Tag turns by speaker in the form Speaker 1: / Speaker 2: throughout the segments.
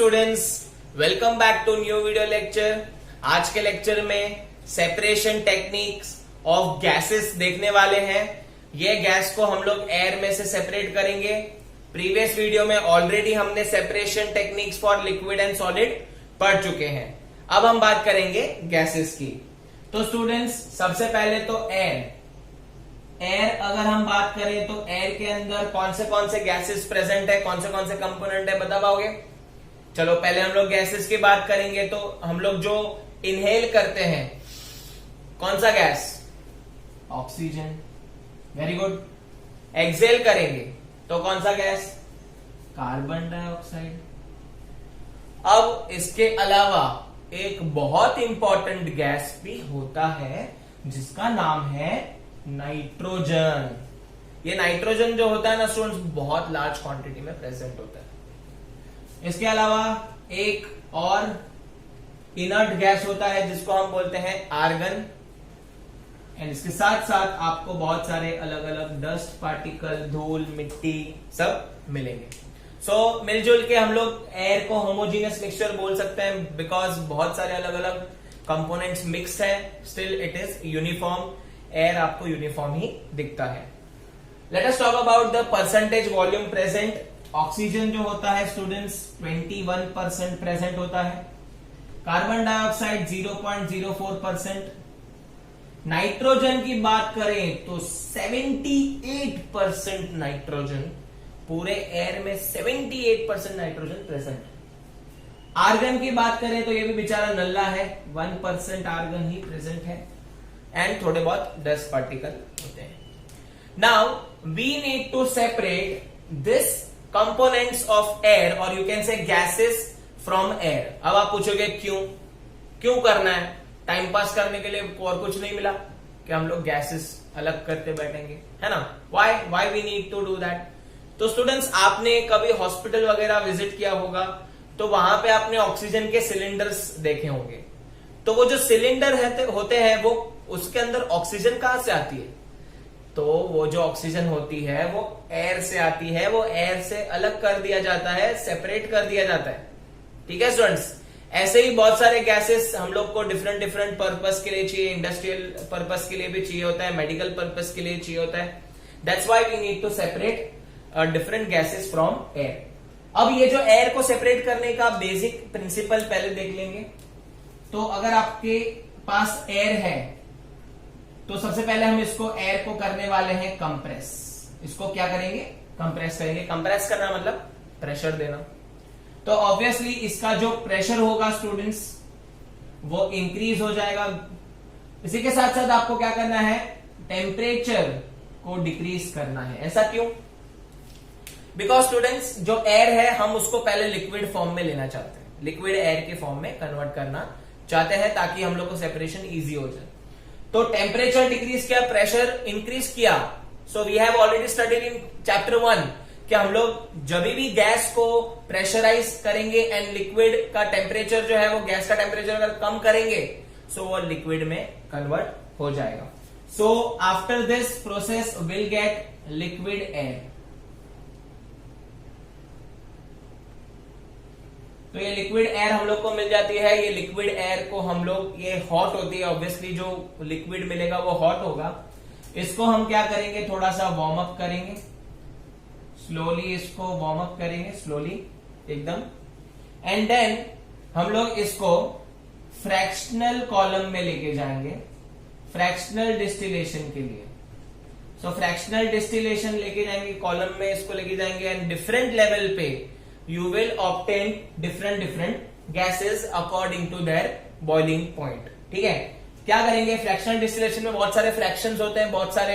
Speaker 1: Students, welcome back to new video lecture. आज के lecture में सेपरेशन टेक्निक्स ऑफ गैसेस देखने वाले हैं। ये गैस को हम लोग एयर में से सेपरेट करेंगे। प्रीवियस वीडियो में ऑलरेडी हमने separation techniques for liquid and solid पढ़ चुके हैं। अब हम बात करेंगे गैसेस की। तो स्टूडेंट्स, सबसे पहले तो एयर अगर हम बात करें तो एयर के अंदर कौन से गैसेस प्रेजेंट है, कौन से कंपोनेंट है, बता पाओगे? चलो पहले हम लोग गैसेस की बात करेंगे। तो हम लोग जो इनहेल करते हैं, कौन सा gas? Oxygen. Very good. Exhale करेंगे तो कौन सा गैस? Carbon dioxide. अब इसके अलावा एक बहुत इंपॉर्टेंट गैस भी होता है जिसका नाम है नाइट्रोजन। ये नाइट्रोजन जो होता है ना स्टूडेंट्स, बहुत लार्ज क्वांटिटी में प्रेजेंट होता है। इसके अलावा एक और इनर्ट गैस होता है जिसको हम बोलते हैं आर्गन। एंड इसके साथ साथ आपको बहुत सारे अलग अलग डस्ट पार्टिकल, धूल, मिट्टी सब मिलेंगे। सो मिलजुल के हम लोग एयर को होमोजीनियस मिक्सचर बोल सकते हैं, बिकॉज बहुत सारे अलग अलग कंपोनेंट्स मिक्स हैं, still it is uniform. Air आपको यूनिफॉर्म ही दिखता है। Let us talk about the percentage volume present. Oxygen जो होता है स्टूडेंट्स 21% प्रेजेंट होता है। Carbon dioxide 0.04%। नाइट्रोजन की बात करें तो 78% नाइट्रोजन, पूरे एयर में 78% नाइट्रोजन प्रेजेंट। आर्गन की बात करें तो ये भी बेचारा नल्ला है, 1% आर्गन ही प्रेजेंट है। एंड थोड़े बहुत डस्ट पार्टिकल होते हैं। Now we need to separate this components of air, और you can say gases from air. अब आप पूछोगे क्यों करना है? टाइम पास करने के लिए और कुछ नहीं मिला कि हम लोग गैसेस अलग करते बैठेंगे, है ना? Why we need to do that? तो स्टूडेंट्स, आपने कभी हॉस्पिटल वगैरह विजिट किया होगा तो वहां पे आपने ऑक्सीजन के सिलेंडर्स देखे होंगे। तो वो जो सिलेंडर होते हैं वो उसके अंदर ऑक्सीजन कहां से आती है? तो वो जो ऑक्सीजन होती है वो एयर से आती है। वो एयर से अलग कर दिया जाता है, सेपरेट कर दिया जाता है। ठीक है स्टूडेंट्स? ऐसे ही बहुत सारे गैसेस हम लोग को डिफरेंट पर्पस के लिए चाहिए। इंडस्ट्रियल पर्पस के लिए भी चाहिए होता है, मेडिकल पर्पस के लिए चाहिए होता है। That's why we need to separate different gases from air. अब ये जो एयर को सेपरेट करने का बेसिक प्रिंसिपल पहले देख लेंगे। तो अगर आपके पास एयर है तो सबसे पहले हम इसको एयर को करने वाले हैं कंप्रेस। इसको क्या करेंगे? कंप्रेस करेंगे। कंप्रेस करना मतलब प्रेशर देना। तो ऑब्वियसली इसका जो प्रेशर होगा स्टूडेंट्स वो इंक्रीज हो जाएगा। इसी के साथ साथ आपको क्या करना है? टेम्परेचर को डिक्रीज करना है। ऐसा क्यों? बिकॉज स्टूडेंट्स, जो एयर है हम उसको पहले लिक्विड फॉर्म में लेना चाहते हैं, लिक्विड एयर के फॉर्म में कन्वर्ट करना चाहते हैं ताकि हम लोग को सेपरेशन इजी हो जाए। तो टेम्परेचर डिक्रीज किया, प्रेशर इंक्रीज किया। So we have already studied in chapter 1 कि हम लोग जब भी गैस को प्रेशराइज करेंगे एंड लिक्विड का टेम्परेचर जो है वो गैस का टेम्परेचर अगर कम करेंगे सो वो लिक्विड में कन्वर्ट हो जाएगा। So after this process will get liquid air. तो ये लिक्विड एयर हम लोग को मिल जाती है। ये लिक्विड एयर को हम लोग, ये हॉट होती है ऑब्वियसली, जो लिक्विड मिलेगा वो हॉट होगा। इसको हम क्या करेंगे? थोड़ा सा वार्म अप करेंगे, स्लोली इसको वार्म अप करेंगे, स्लोली एकदम। एंड देन हम लोग इसको फ्रैक्शनल कॉलम में लेके जाएंगे फ्रैक्शनल डिस्टिलेशन के लिए। सो फ्रैक्शनल डिस्टिलेशन लेके जाएंगे कॉलम में, इसको लेके जाएंगे एंड डिफरेंट लेवल पे you will obtain different gases according to their boiling point। ठीक है? क्या करेंगे? फ्रैक्शनल डिस्टिलेशन में बहुत सारे फ्रैक्शंस होते हैं, बहुत सारे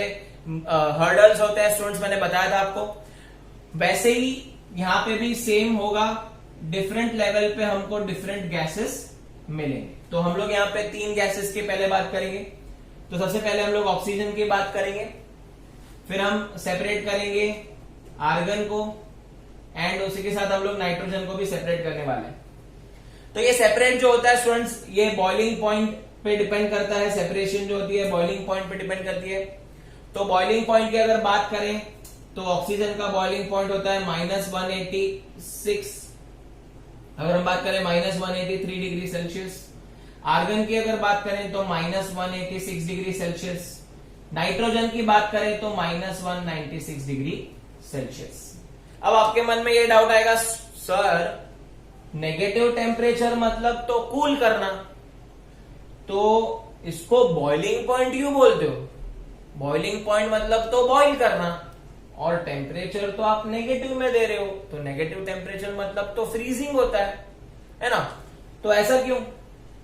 Speaker 1: हर्डल्स होते हैं स्टूडेंट्स, मैंने बताया था आपको। वैसे ही यहां पे भी सेम होगा, डिफरेंट लेवल पे हमको डिफरेंट गैसेस मिलेंगे। तो हम लोग यहाँ पे 3 गैसेस की पहले बात करेंगे। तो सबसे पहले हम लोग ऑक्सीजन की बात करेंगे, फिर हम सेपरेट करेंगे आर्गन को, एंड उसी के साथ हम लोग नाइट्रोजन को भी सेपरेट करने वाले हैं। तो ये सेपरेट जो होता है स्टूडेंट्स, ये बॉइलिंग पॉइंट पे डिपेंड करता है। सेपरेशन जो होती है बॉइलिंग पॉइंट पे डिपेंड करती है। तो बॉइलिंग पॉइंट की अगर बात करें तो ऑक्सीजन का बॉइलिंग पॉइंट होता है -186 अगर हम बात करें -183 डिग्री सेल्सियस। आर्गन की अगर बात करें तो -186 डिग्री सेल्सियस। नाइट्रोजन की बात करें तो -196 डिग्री सेल्सियस। अब आपके मन में ये डाउट आएगा, सर नेगेटिव टेम्परेचर मतलब तो कूल करना, तो इसको बॉइलिंग पॉइंट क्यों बोलते हो? बॉइलिंग पॉइंट मतलब तो बॉइल करना, और टेम्परेचर तो आप नेगेटिव में दे रहे हो, तो नेगेटिव टेम्परेचर मतलब तो फ्रीजिंग होता है ना? तो ऐसा क्यों?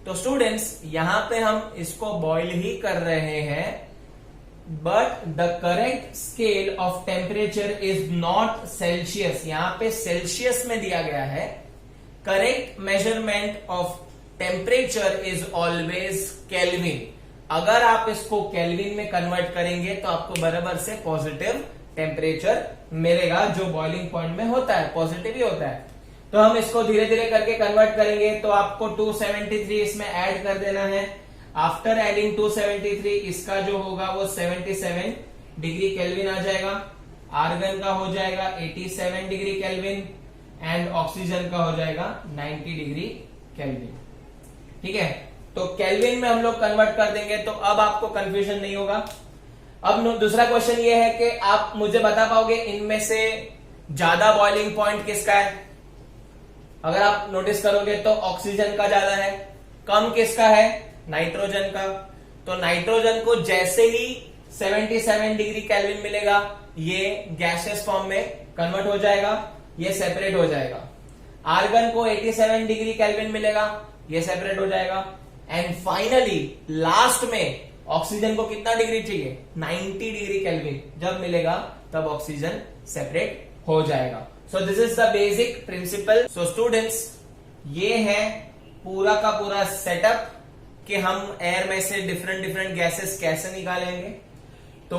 Speaker 1: तो स्टूडेंट्स यहां पे हम इसको बॉइल ही कर रहे हैं, but the correct scale of temperature is not Celsius. यहां पे सेल्सियस में दिया गया है। Correct measurement of temperature is always kelvin. अगर आप इसको केल्विन में कन्वर्ट करेंगे तो आपको बराबर से पॉजिटिव टेम्परेचर मिलेगा, जो बॉइलिंग पॉइंट में होता है, पॉजिटिव ही होता है। तो हम इसको धीरे धीरे करके कन्वर्ट करेंगे। तो आपको 273 इसमें ऐड कर देना है। आफ्टर एडिंग 273 इसका जो होगा वो 77 डिग्री केल्विन आ जाएगा। आर्गन का हो जाएगा 87 डिग्री केल्विन एंड ऑक्सीजन का हो जाएगा 90 डिग्री केल्विन। ठीक है, तो केल्विन में हम लोग कन्वर्ट कर देंगे, तो अब आपको कंफ्यूजन नहीं होगा। अब दूसरा क्वेश्चन ये है कि आप मुझे बता पाओगे इनमें से ज्यादा बॉइलिंग पॉइंट किसका है? अगर आप नोटिस करोगे तो ऑक्सीजन का ज्यादा है, कम किसका है? नाइट्रोजन का। तो नाइट्रोजन को जैसे ही 77 डिग्री केल्विन मिलेगा, ये गैसियस फॉर्म में कन्वर्ट हो जाएगा, ये सेपरेट हो जाएगा। आर्गन को 87 डिग्री केल्विन मिलेगा, ये सेपरेट हो जाएगा। एंड फाइनली लास्ट में ऑक्सीजन को कितना डिग्री चाहिए? 90 डिग्री केल्विन जब मिलेगा तब ऑक्सीजन सेपरेट हो जाएगा। सो this is the basic principle. So students, ये है पूरा का पूरा सेटअप कि हम एयर में से डिफरेंट डिफरेंट गैसेस कैसे निकालेंगे। तो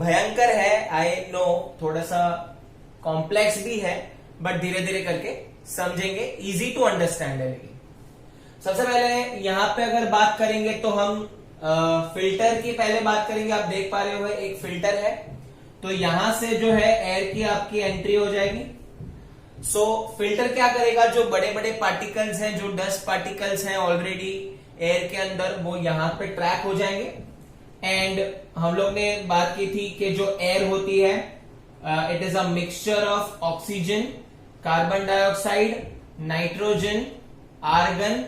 Speaker 1: भयंकर है, आई नो, थोड़ा सा कॉम्प्लेक्स भी है, बट धीरे धीरे करके समझेंगे, इजी टू अंडरस्टैंड है। लेकिन सबसे पहले यहां पे अगर बात करेंगे तो हम फिल्टर की पहले बात करेंगे। आप देख पा रहे हो एक फिल्टर है, तो यहां से जो है एयर की आपकी एंट्री हो जाएगी। सो फिल्टर क्या करेगा? जो बड़े बड़े पार्टिकल्स हैं, जो डस्ट पार्टिकल्स हैं ऑलरेडी एयर के अंदर, वो यहां पे ट्रैक हो जाएंगे। एंड हम लोग ने बात की थी कि जो एयर होती है, it is a mixture of oxygen, carbon dioxide, nitrogen, argon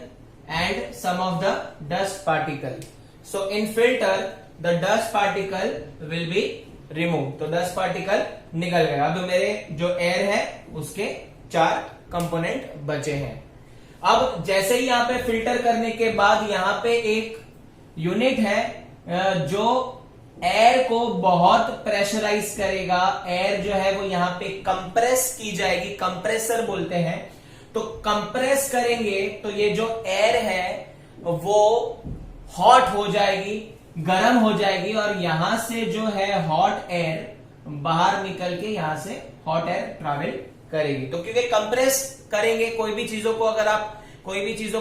Speaker 1: and some of the dust particle. So in filter the dust particle will be remove. तो डस्ट पार्टिकल निकल गया। अब मेरे जो एयर है उसके 4 कंपोनेंट बचे हैं। अब जैसे ही यहां पे फिल्टर करने के बाद यहां पे एक यूनिट है जो एयर को बहुत प्रेशराइज करेगा। एयर जो है वो यहां पे कंप्रेस की जाएगी, कंप्रेसर बोलते हैं। तो कंप्रेस करेंगे तो ये जो एयर है वो हॉट हो जाएगी, गर्म हो जाएगी, और यहां से जो है हॉट एयर बाहर निकल के यहां से हॉट एयर ट्रैवल करेगी। तो क्योंकि कंप्रेस करेंगे, कोई भी चीजों को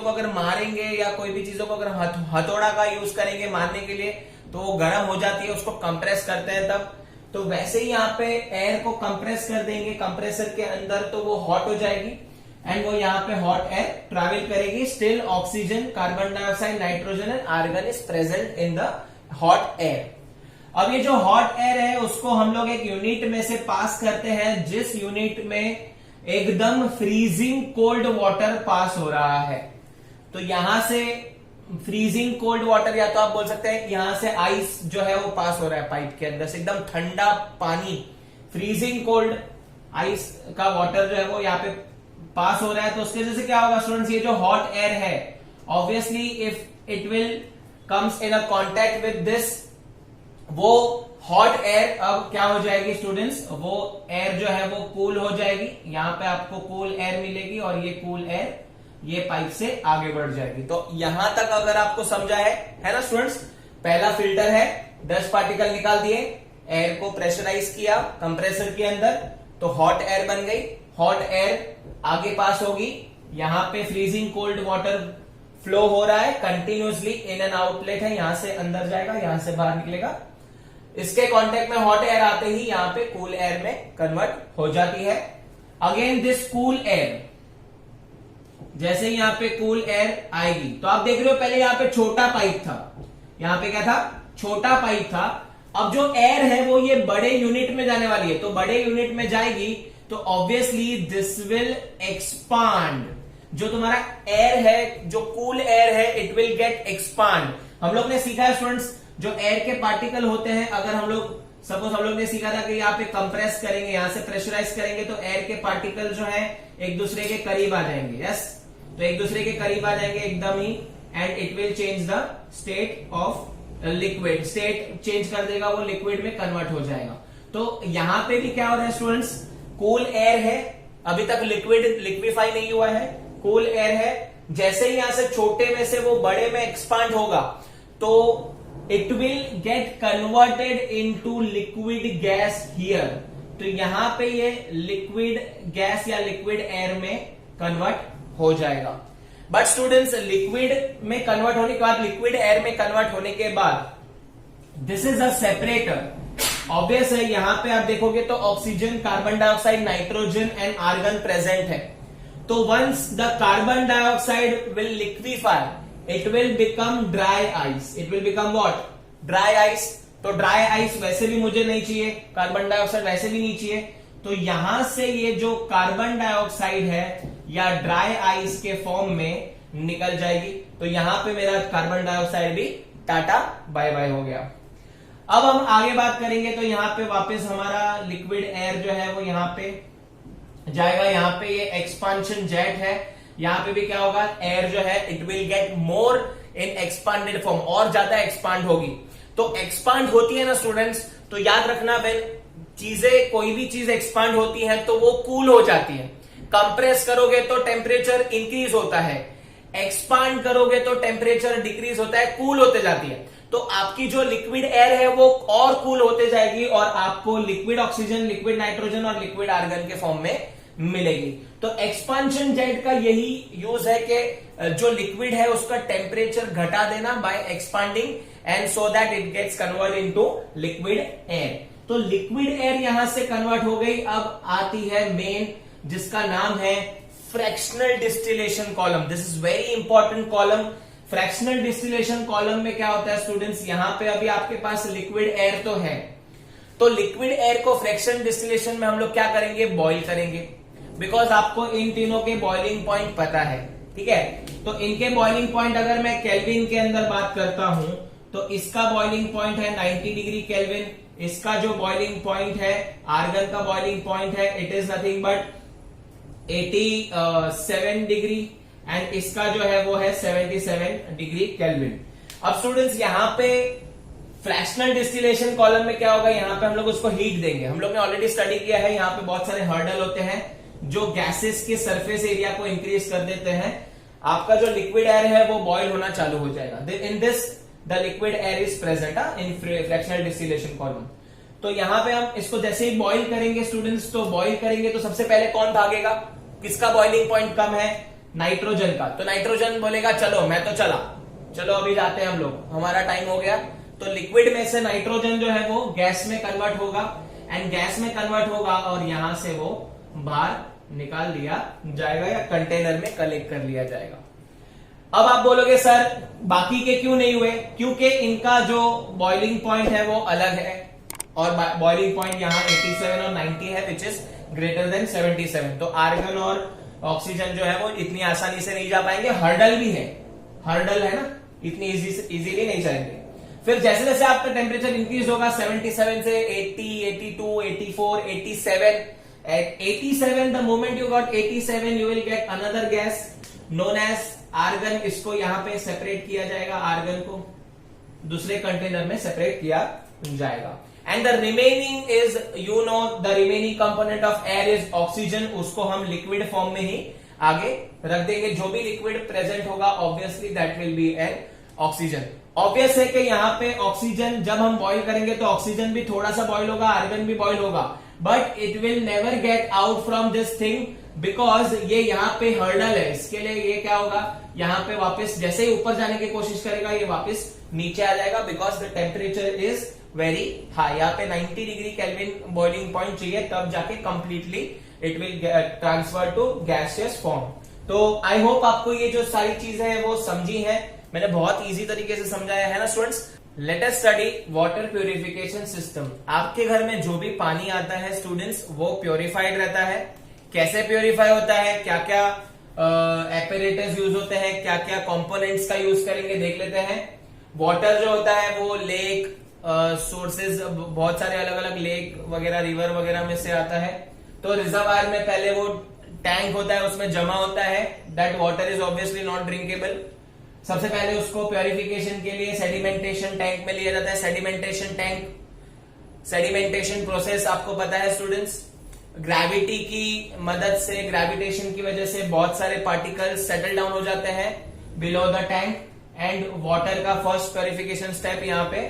Speaker 1: अगर मारेंगे या कोई भी चीजों को अगर हथौड़ा का यूज करेंगे मारने के लिए, तो वो गर्म हो जाती है, उसको कंप्रेस करते हैं तब। तो वैसे ही यहाँ पे एयर को कंप्रेस कर देंगे कंप्रेसर के अंदर, तो वो हॉट हो जाएगी एंड वो यहाँ पे हॉट एयर ट्रैवल करेगी। Still oxygen, carbon dioxide, nitrogen and argon is present in the hot air. अब ये जो हॉट एयर है उसको हम लोग एक यूनिट में से पास करते हैं, जिस यूनिट में एकदम फ्रीजिंग कोल्ड वाटर पास हो रहा है। तो यहां से फ्रीजिंग कोल्ड वाटर, या तो आप बोल सकते हैं यहां से आइस जो है वो पास हो रहा है पाइप के अंदर से, एकदम ठंडा पानी, फ्रीजिंग कोल्ड आइस का वाटर जो है वो यहाँ पे पास हो रहा है। तो उसके वजह से क्या होगा स्टूडेंट्स, ये जो हॉट एयर है, obviously if it will comes in a contact with this, वो हॉट एयर अब क्या हो जाएगी स्टूडेंट्स, वो एयर जो है वो कूल हो जाएगी। यहां पे आपको कूल एयर मिलेगी और ये कूल एयर ये पाइप से आगे बढ़ जाएगी। तो यहां तक अगर आपको समझा है ना स्टूडेंट्स? पहला फिल्टर है, डस्ट पार्टिकल निकाल दिए, एयर को प्रेशराइज किया कंप्रेसर के अंदर, तो हॉट एयर बन गई। हॉट एयर आगे पास होगी, यहां पे फ्रीजिंग कोल्ड वाटर फ्लो हो रहा है कंटिन्यूसली, इन एंड आउटलेट है, यहां से अंदर जाएगा, यहां से बाहर निकलेगा। इसके कांटेक्ट में हॉट एयर आते ही यहां पे कूल एयर में कन्वर्ट हो जाती है। अगेन दिस कूल एयर जैसे ही यहाँ पे कूल एयर आएगी तो आप देख रहे हो पहले यहाँ पे छोटा पाइप था, यहाँ पे क्या था, छोटा पाइप था। अब जो एयर है वो ये बड़े यूनिट में जाने वाली है, तो बड़े यूनिट में जाएगी तो ऑब्वियसली दिस विल एक्सपांड। जो तुम्हारा एयर है, जो कूल एयर है, इट विल गेट एक्सपांड। हम लोग ने सीखा है स्टूडेंट्स, जो एयर के पार्टिकल होते हैं, अगर हम लोग सपोज हम लोग ने सीखा था कि यहाँ पे कंप्रेस करेंगे, यहां से प्रेशराइज करेंगे तो एयर के पार्टिकल जो है एक दूसरे के करीब आ जाएंगे। यस, तो एक दूसरे के करीब आ जाएंगे एकदम ही, and it will change the state of liquid, state change कर देगा, वो लिक्विड में कन्वर्ट हो जाएगा। तो यहां पे भी क्या हो रहा है स्टूडेंट्स, कूल एयर है, अभी तक लिक्विड लिक्विफाई नहीं हुआ है, कूल एयर है। जैसे ही यहां से छोटे में से वो बड़े में एक्सपांड होगा तो it will get converted into liquid gas here. तो यहां पे ये लिक्विड गैस या लिक्विड एयर में कन्वर्ट हो जाएगा। बट स्टूडेंट्स, लिक्विड में कन्वर्ट होने के बाद, लिक्विड एयर में कन्वर्ट होने के बाद this is a separator. Obvious है, यहां पे आप देखोगे तो oxygen, carbon dioxide, nitrogen and argon present है। तो once the carbon dioxide will liquify, it will become dry ice. It will become what? Dry ice. तो ड्राई आइस वैसे भी मुझे नहीं चाहिए, कार्बन डाइऑक्साइड वैसे भी नहीं चाहिए, तो यहां से ये जो कार्बन डाइऑक्साइड है या ड्राई आइस के फॉर्म में निकल जाएगी। तो यहां पे मेरा कार्बन डाइऑक्साइड भी टाटा बाय बाय हो गया। अब हम आगे बात करेंगे तो यहां पे वापस हमारा लिक्विड एयर जो है वो यहां पे जाएगा। यहां पे ये एक्सपांशन जेट है, यहां पे भी क्या होगा, एयर जो है it will get more in expanded form, और ज्यादा एक्सपांड होगी। तो एक्सपांड होती है ना स्टूडेंट्स, तो याद रखना व्हेन चीजें, कोई भी चीज एक्सपांड होती है तो वो कूल हो जाती है। कंप्रेस करोगे तो टेम्परेचर इंक्रीज होता है, एक्सपांड करोगे तो टेम्परेचर डिक्रीज होता है, कूल होते जाती है। तो आपकी जो लिक्विड एयर है वो और कूल होते जाएगी और आपको लिक्विड ऑक्सीजन, लिक्विड नाइट्रोजन और लिक्विड आर्गन के फॉर्म में मिलेगी। तो एक्सपांशन जेट का यही यूज है कि जो लिक्विड है उसका टेम्परेचर घटा देना by expanding, and so that it gets convert into liquid air. तो लिक्विड एयर यहां से कन्वर्ट हो गई। अब आती है मेन, जिसका नाम है fractional distillation column. This is very important column. Fractional distillation column में क्या होता है स्टूडेंट्स, यहां पे अभी आपके पास लिक्विड एयर तो है, तो लिक्विड एयर को फ्रैक्शनल डिस्टिलेशन में हम लोग क्या करेंगे, बॉईल करेंगे। बिकॉज आपको इन तीनों के बॉइलिंग पॉइंट पता है, ठीक है। तो इनके बॉइलिंग पॉइंट अगर मैं केल्विन के अंदर बात करता हूं तो इसका बॉइलिंग पॉइंट है 90 डिग्री केल्विन। इसका जो बॉइलिंग पॉइंट है, आर्गन का बॉइलिंग पॉइंट है, it is nothing but 87 degree, and इसका जो है वो है 77 डिग्री केल्विन। अब स्टूडेंट्स, यहां पे फ्रैक्शनल डिस्टिलेशन कॉलम में क्या होगा, यहां पे हम लोग उसको हीट देंगे। हम लोग ने ऑलरेडी स्टडी किया है, यहां पे बहुत सारे हर्डल होते हैं जो गैसेस के सरफेस एरिया को इंक्रीज कर देते हैं। आपका जो लिक्विड एयर है वो बॉयल होना चालू हो जाएगा। In this the liquid air is present in fractional distillation column. तो यहां पे हम इसको जैसे ही बॉईल करेंगे स्टूडेंट्स, तो बॉईल करेंगे तो सबसे पहले कौन भागेगा, किसका बॉइलिंग पॉइंट कम है, नाइट्रोजन का। तो नाइट्रोजन बोलेगा चलो मैं तो चला, चलो अभी जाते हैं हम लोग, हमारा टाइम हो गया। तो लिक्विड में से नाइट्रोजन जो है वो गैस में कन्वर्ट होगा, एंड गैस में कन्वर्ट होगा और यहां से वो बाहर निकाल लिया जाएगा या कंटेनर में कलेक्ट कर लिया जाएगा। अब आप बोलोगे सर बाकी के क्यों नहीं हुए, क्योंकि इनका जो बॉइलिंग पॉइंट है वो अलग है, और बॉइलिंग पॉइंट यहाँ 87 और 90 है, विच इज ग्रेटर देन 77। तो आर्गन और ऑक्सीजन जो है वो इतनी आसानी से नहीं जा पाएंगे, हर्डल भी है, हर्डल है ना, इतनी इजीली नहीं जाएंगे। फिर जैसे जैसे आपका टेम्परेचर इंक्रीज होगा 77 से 80, 82, 84, 87, at 87 the moment you got 87 you will get another gas known as argon। इसको यहां पे सेपरेट किया जाएगा, आर्गन को दूसरे कंटेनर में सेपरेट किया जाएगा, and the remaining is, you know, the remaining component of air is oxygen. उसको हम लिक्विड फॉर्म में ही आगे रख देंगे। जो भी लिक्विड प्रेजेंट होगा obviously that will be N oxygen. Obvious है कि यहाँ पे ऑक्सीजन जब हम बॉईल करेंगे तो ऑक्सीजन भी थोड़ा सा बॉईल होगा, आर्गन भी बॉईल होगा, but it will never get out from this thing because ये यहाँ पे हर्डल है। इसके लिए ये क्या होगा, यहाँ पे वापस जैसे ही ऊपर जाने की कोशिश करेगा ये वापस नीचे आ जाएगा, because the temperature is very high. यहाँ पे 90 डिग्री केल्विन बॉइलिंग पॉइंट चाहिए, तब जाके completely it will transfer to gaseous form. तो आई होप आपको ये जो सारी चीजें हैं वो समझी हैं, मैंने बहुत इजी तरीके से समझाया है ना students. Let us study water purification system. आपके घर में जो भी पानी आता है स्टूडेंट्स वो प्योरिफाइड रहता है। कैसे प्योरीफाई होता है, क्या क्या एपरेटस यूज होते हैं, क्या क्या कंपोनेंट्स का यूज करेंगे, देख लेते हैं। वाटर जो होता है वो लेक सोर्सेज, बहुत सारे अलग अलग लेक वगैरह रिवर वगैरह में से आता है। तो रिजर्वायर में पहले वो टैंक होता है, उसमें जमा होता है। That water is obviously not drinkable. सबसे पहले उसको प्योरिफिकेशन के लिए सेडिमेंटेशन टैंक में लिया जाता है। सेडिमेंटेशन टैंक, सेडिमेंटेशन प्रोसेस आपको पता है स्टूडेंट्स, ग्रेविटी की मदद से, ग्रेविटेशन की वजह से बहुत सारे पार्टिकल्स सेटल डाउन हो जाते हैं below the tank, and water का फर्स्ट प्योरिफिकेशन स्टेप यहाँ पे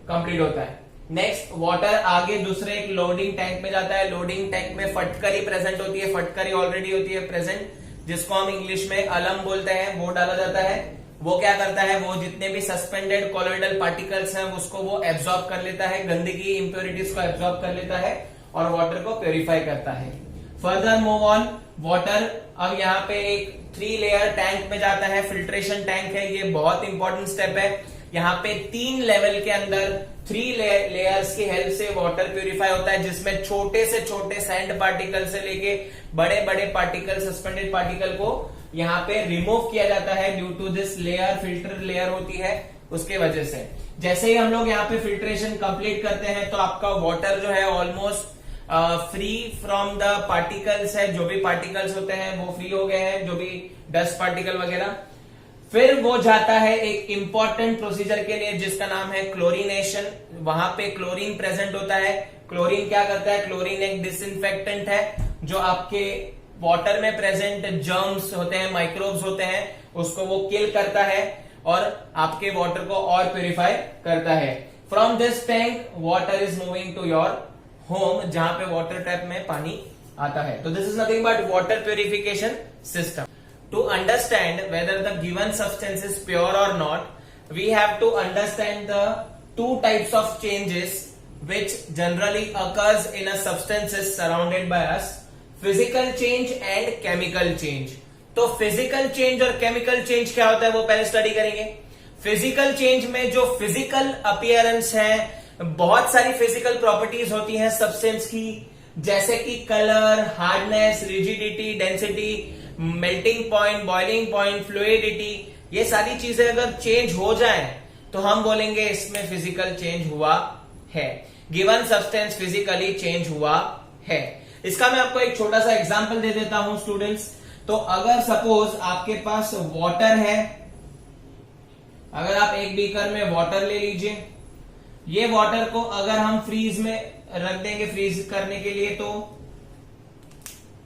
Speaker 1: कंप्लीट होता है। नेक्स्ट वाटर आगे दूसरे एक लोडिंग टैंक में जाता है। लोडिंग टैंक में फटकरी प्रेजेंट होती है, फटकरी ऑलरेडी होती है प्रेजेंट, जिसको हम इंग्लिश में अलम बोलते हैं, वो डाला जाता है। वो क्या करता है, वो जितने भी सस्पेंडेड कोलोइडल पार्टिकल्स हैं उसको वो एब्जॉर्ब कर लेता है, गंदगी इंप्योरिटीज को एब्जॉर्ब कर लेता है और वाटर को प्योरीफाई करता है। फर्दर मूव ऑन, वाटर अब यहाँ पे एक 3 लेयर टैंक में जाता है, फिल्ट्रेशन टैंक है, ये बहुत इंपॉर्टेंट स्टेप है। यहाँ पे 3 लेवल के अंदर 3 लेयर्स की हेल्प से वाटर प्यूरिफाई होता है, जिसमें छोटे से छोटे सैंड पार्टिकल से लेके बड़े बड़े पार्टिकल, सस्पेंडेड पार्टिकल को यहाँ पे रिमूव किया जाता है due to this layer, filter layer होती है उसके वजह से। जैसे ही हम लोग यहाँ पे फिल्ट्रेशन कंप्लीट करते हैं तो आपका वाटर जो है almost free from the particles है, जो भी पार्टिकल्स होते हैं वो फ्री हो गए हैं, जो भी डस्ट पार्टिकल वगैरह। फिर वो जाता है एक इंपॉर्टेंट प्रोसीजर के लिए जिसका नाम है क्लोरीनेशन। वहां पे क्लोरीन प्रेजेंट होता है। क्लोरीन क्या करता है, क्लोरीन एक डिसइंफेक्टेंट है जो आपके वाटर में प्रेजेंट जर्म्स होते हैं, माइक्रोब्स होते हैं, उसको वो किल करता है और आपके वाटर को और प्यूरिफाई करता है। From this tank water is moving to your home, जहां पे वाटर टैप में पानी आता है। तो this is nothing but water purification system. To understand whether the given substance is pure or not, we have to understand the 2 types of changes which generally occurs in a substances surrounded by us, physical change and chemical change. तो physical change और chemical change क्या होता है वो पहले study करेंगे। physical change में जो physical appearance है, बहुत सारी physical properties होती हैं सब्सटेंस की, जैसे कि colour, hardness, rigidity, density, melting point, boiling point, fluidity, ये सारी चीजें अगर चेंज हो जाए तो हम बोलेंगे इसमें फिजिकल चेंज हुआ है, गिवन सब्सटेंस फिजिकली चेंज हुआ है। इसका मैं आपको एक छोटा सा एग्जांपल दे देता हूं स्टूडेंट्स। तो अगर सपोज आपके पास वाटर है, अगर आप एक बीकर में वाटर ले लीजिए, ये वाटर को अगर हम फ्रीज में रख देंगे फ्रीज करने के लिए, तो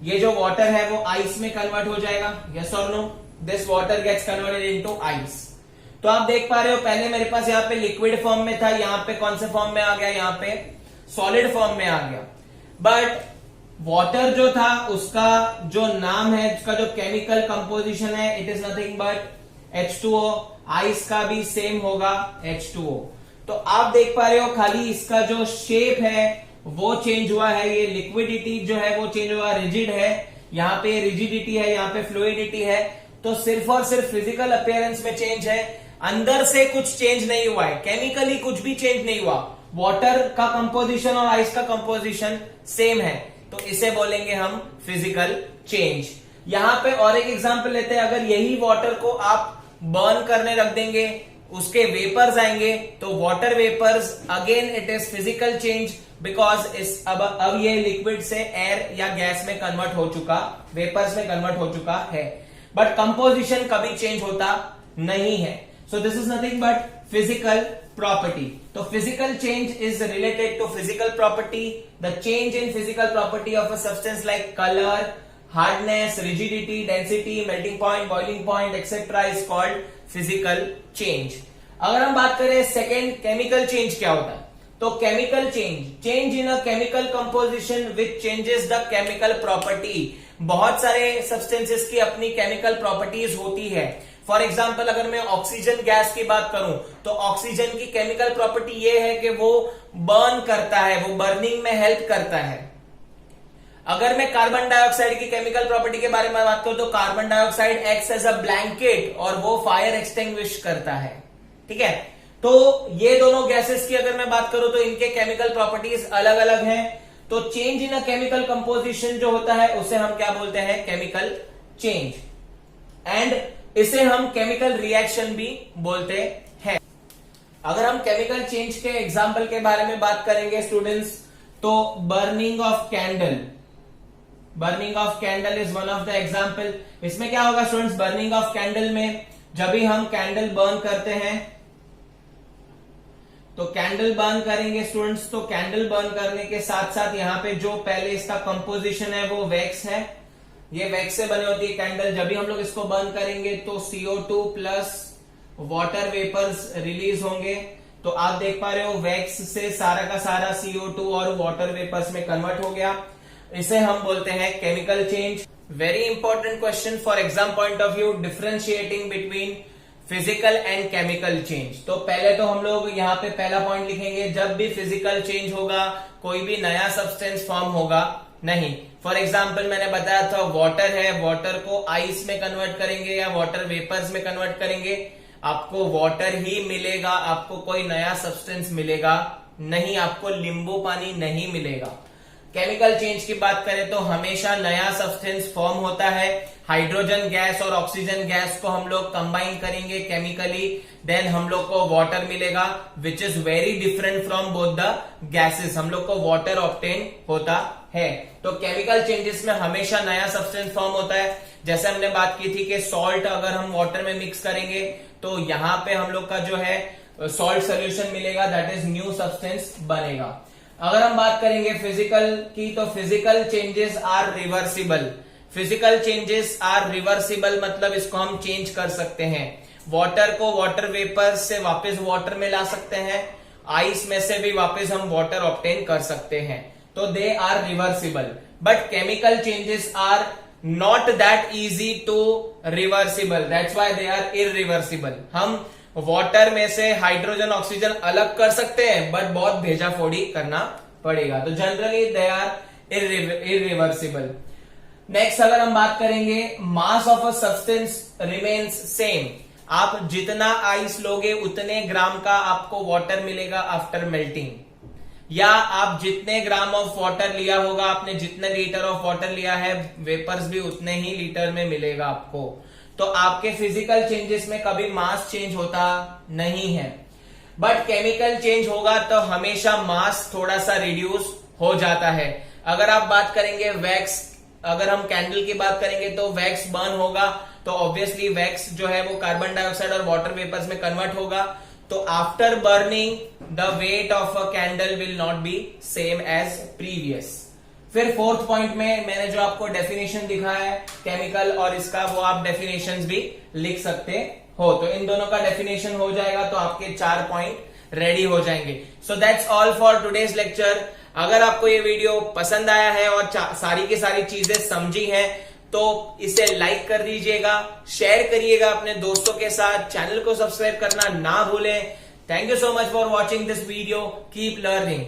Speaker 1: ये जो वाटर है वो आइस में कन्वर्ट हो जाएगा। यस और no, this water gets converted into ice. तो आप देख पा रहे हो पहले मेरे पास यहाँ पे लिक्विड फॉर्म में था, यहाँ पे कौन से फॉर्म में आ गया, यहाँ पे सॉलिड फॉर्म में आ गया। बट वाटर जो था उसका जो नाम है, उसका जो केमिकल कंपोजिशन है, it is nothing but H2O। Ice का भी सेम होगा H2O। तो आप देख पा रहे हो खाली इसका जो शेप है वो चेंज हुआ है, ये लिक्विडिटी जो है वो चेंज हुआ, रिजिड है, यहाँ पे रिजिडिटी है, यहाँ पे फ्लूइडिटी है। तो सिर्फ और सिर्फ फिजिकल अपीयरेंस में चेंज है, अंदर से कुछ चेंज नहीं हुआ है, केमिकली कुछ भी चेंज नहीं हुआ। वाटर का कंपोजिशन और आइस का कंपोजिशन सेम है, तो इसे बोलेंगे हम फिजिकल चेंज। यहां पे और एक एग्जांपल लेते हैं, अगर यही वाटर को आप बर्न करने रख देंगे, उसके वेपर्स आएंगे, तो water vapours again it is physical change, because इस अब ये लिक्विड से एयर या गैस में कन्वर्ट हो चुका, वेपर्स में कन्वर्ट हो चुका है, बट कंपोजिशन कभी चेंज होता नहीं है। So this is nothing but physical property. तो physical change is related to physical property. The change in physical property of a substance like colour, hardness, rigidity, density, melting point, boiling point etcetera is called physical change. अगर हम बात करें second chemical change क्या होता है, तो chemical change in a chemical composition which changes the chemical property. बहुत सारे सब्सटेंसेस की अपनी केमिकल प्रॉपर्टीज होती है। फॉर एग्जाम्पल अगर मैं ऑक्सीजन गैस की बात करूं तो ऑक्सीजन की केमिकल प्रॉपर्टी ये है कि वो बर्न करता है, वो बर्निंग में हेल्प करता है। अगर मैं कार्बन डाइऑक्साइड की केमिकल प्रॉपर्टी के बारे में बात करूं तो carbon dioxide acts as a blanket और वो फायर एक्सटिंग्विश करता है। ठीक है, तो ये दोनों गैसेस की अगर मैं बात करूं तो इनके केमिकल प्रॉपर्टीज अलग अलग हैं। तो change in a chemical composition जो होता है उसे हम क्या बोलते हैं, केमिकल चेंज, एंड इसे हम केमिकल रिएक्शन भी बोलते हैं। अगर हम केमिकल चेंज के एग्जाम्पल के बारे में बात करेंगे स्टूडेंट्स, तो burning of candle, burning of candle is one of the example. इसमें क्या होगा स्टूडेंट्स, बर्निंग ऑफ कैंडल में जब भी हम कैंडल बर्न करते हैं तो कैंडल बर्न करेंगे स्टूडेंट्स, तो कैंडल बर्न करने के साथ साथ यहाँ पे जो पहले इसका कंपोजिशन है वो वैक्स है, ये वैक्स से बनी होती है कैंडल। जब भी हम लोग इसको बर्न करेंगे तो CO2 plus water vapours release होंगे। तो आप देख पा रहे हो वैक्स से सारा का सारा CO2 और वाटर वेपर्स में कन्वर्ट हो गया। इसे हम बोलते हैं chemical change. Very important question for exam point of view, differentiating between physical and chemical change. तो पहले तो हम लोग यहाँ पे पहला पॉइंट लिखेंगे, जब भी फिजिकल चेंज होगा कोई भी नया सब्सटेंस फॉर्म होगा नहीं। फॉर एग्जाम्पल मैंने बताया था वाटर है, वाटर को आइस में कन्वर्ट करेंगे या वाटर वेपर्स में कन्वर्ट करेंगे, आपको वाटर ही मिलेगा, आपको कोई नया सब्सटेंस मिलेगा नहीं, आपको नींबू पानी नहीं मिलेगा। केमिकल चेंज की बात करें तो हमेशा नया सब्सटेंस फॉर्म होता है। हाइड्रोजन गैस और ऑक्सीजन गैस को हम लोग कंबाइन करेंगे केमिकली, देन हम लोग को वाटर मिलेगा which is very different from both the gases, हम लोग को वाटर ऑब्टेन होता है। तो केमिकल चेंजेस में हमेशा नया सब्सटेंस फॉर्म होता है। जैसे हमने बात की थी कि सॉल्ट अगर हम वाटर में मिक्स करेंगे तो यहां पे हम लोग का जो है सॉल्ट सोल्यूशन मिलेगा, दैट इज न्यू सब्सटेंस बनेगा। अगर हम बात करेंगे फिजिकल की तो physical changes are reversible, physical changes are reversible मतलब इसको हम चेंज कर सकते हैं। वाटर को वाटर वेपर से वापस वाटर में ला सकते हैं, आइस में से भी वापस हम वाटर ऑब्टेन कर सकते हैं, तो they are reversible. But chemical changes are not that easy to reversible, that's why they are irreversible. हम वाटर में से हाइड्रोजन ऑक्सीजन अलग कर सकते हैं बट बहुत भेजा फोड़ी करना पड़ेगा, तो generally they are irreversible. Next अगर हम बात करेंगे, mass of a substance remains same, आप जितना आइस लोगे उतने ग्राम का आपको वाटर मिलेगा आफ्टर मेल्टिंग, या आप जितने ग्राम ऑफ वाटर लिया होगा, आपने जितने लीटर ऑफ वाटर लिया है वेपर्स भी उतने ही लीटर में मिलेगा आपको। तो आपके फिजिकल चेंजेस में कभी मास चेंज होता नहीं है, बट केमिकल चेंज होगा तो हमेशा मास थोड़ा सा रिड्यूस हो जाता है। अगर आप बात करेंगे वैक्स, अगर हम कैंडल की बात करेंगे तो वैक्स बर्न होगा तो ऑब्वियसली वैक्स जो है वो कार्बन डाइऑक्साइड और वाटर वेपर्स में कन्वर्ट होगा, तो after burning the weight of a candle will not be same as previous. फिर फोर्थ पॉइंट में मैंने जो आपको डेफिनेशन दिखाया है केमिकल और इसका, वो आप डेफिनेशंस भी लिख सकते हो। तो इन दोनों का डेफिनेशन हो जाएगा तो आपके 4 पॉइंट रेडी हो जाएंगे। So that's all for today's lecture. अगर आपको ये वीडियो पसंद आया है और सारी की सारी चीजें समझी हैं तो इसे लाइक कर दीजिएगा, शेयर करिएगा अपने दोस्तों के साथ, चैनल को सब्सक्राइब करना ना भूलें। Thank you so much for watching this video, keep learning.